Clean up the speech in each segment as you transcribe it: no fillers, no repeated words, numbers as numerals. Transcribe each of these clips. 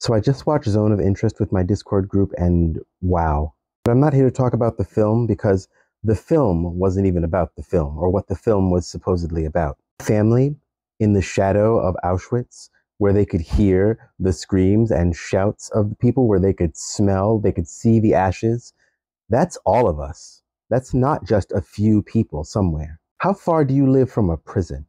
So I just watched Zone of Interest with my Discord group and wow. But I'm not here to talk about the film because the film wasn't even about the film or what the film was supposedly about. Family in the shadow of Auschwitz, where they could hear the screams and shouts of the people, where they could smell, they could see the ashes. That's all of us. That's not just a few people somewhere. How far do you live from a prison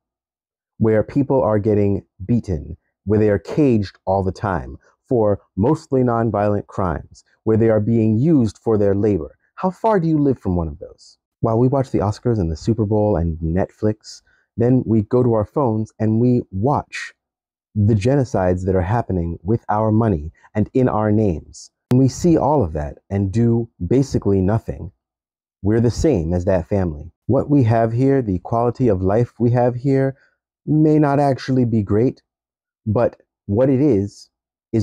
where people are getting beaten, where they are caged all the time for mostly nonviolent crimes, where they are being used for their labor? How far do you live from one of those? While we watch the Oscars and the Super Bowl and Netflix, then we go to our phones and we watch the genocides that are happening with our money and in our names. And we see all of that and do basically nothing. We're the same as that family. What we have here, the quality of life we have here, may not actually be great, but what it is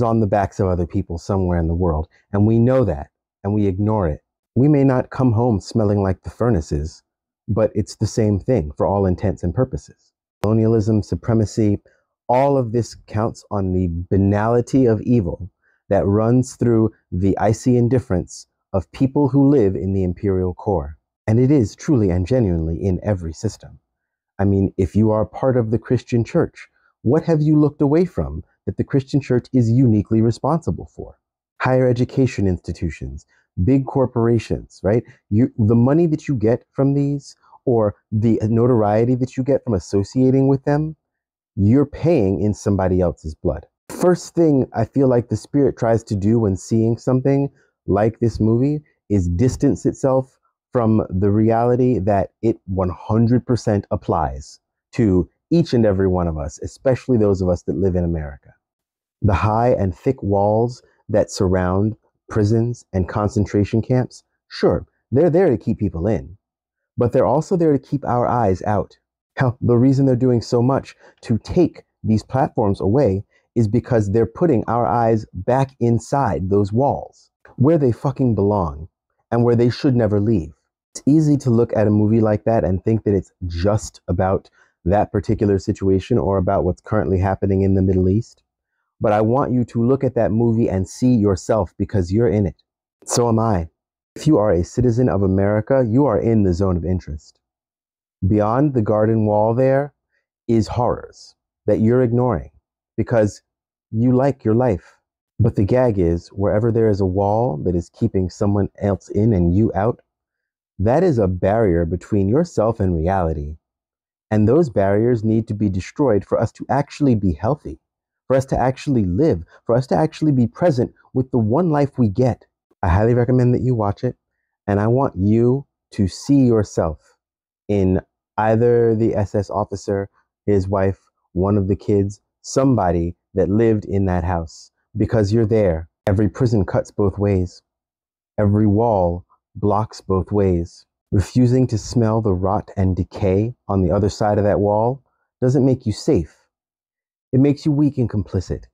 on the backs of other people somewhere in the world. And we know that, and we ignore it. We may not come home smelling like the furnaces, but it's the same thing for all intents and purposes. Colonialism, supremacy, all of this counts on the banality of evil that runs through the icy indifference of people who live in the imperial core. And it is truly and genuinely in every system. I mean, if you are part of the Christian church, what have you looked away from that the Christian church is uniquely responsible for? Higher education institutions, big corporations, right? The money that you get from these, or the notoriety that you get from associating with them, you're paying in somebody else's blood. First thing I feel like the Spirit tries to do when seeing something like this movie is distance itself from the reality that it 100% applies to each and every one of us, especially those of us that live in America. The high and thick walls that surround prisons and concentration camps, sure, they're there to keep people in, but they're also there to keep our eyes out. Hell, the reason they're doing so much to take these platforms away is because they're putting our eyes back inside those walls, where they fucking belong and where they should never leave. It's easy to look at a movie like that and think that it's just about that particular situation or about what's currently happening in the Middle East. But I want you to look at that movie and see yourself because you're in it. So am I. If you are a citizen of America, you are in the zone of interest. Beyond the garden wall there is horrors that you're ignoring because you like your life. But the gag is, wherever there is a wall that is keeping someone else in and you out, that is a barrier between yourself and reality. And those barriers need to be destroyed for us to actually be healthy, for us to actually live, for us to actually be present with the one life we get. I highly recommend that you watch it, and I want you to see yourself in either the SS officer, his wife, one of the kids, somebody that lived in that house, because you're there. Every prison cuts both ways. Every wall blocks both ways. Refusing to smell the rot and decay on the other side of that wall doesn't make you safe. It makes you weak and complicit.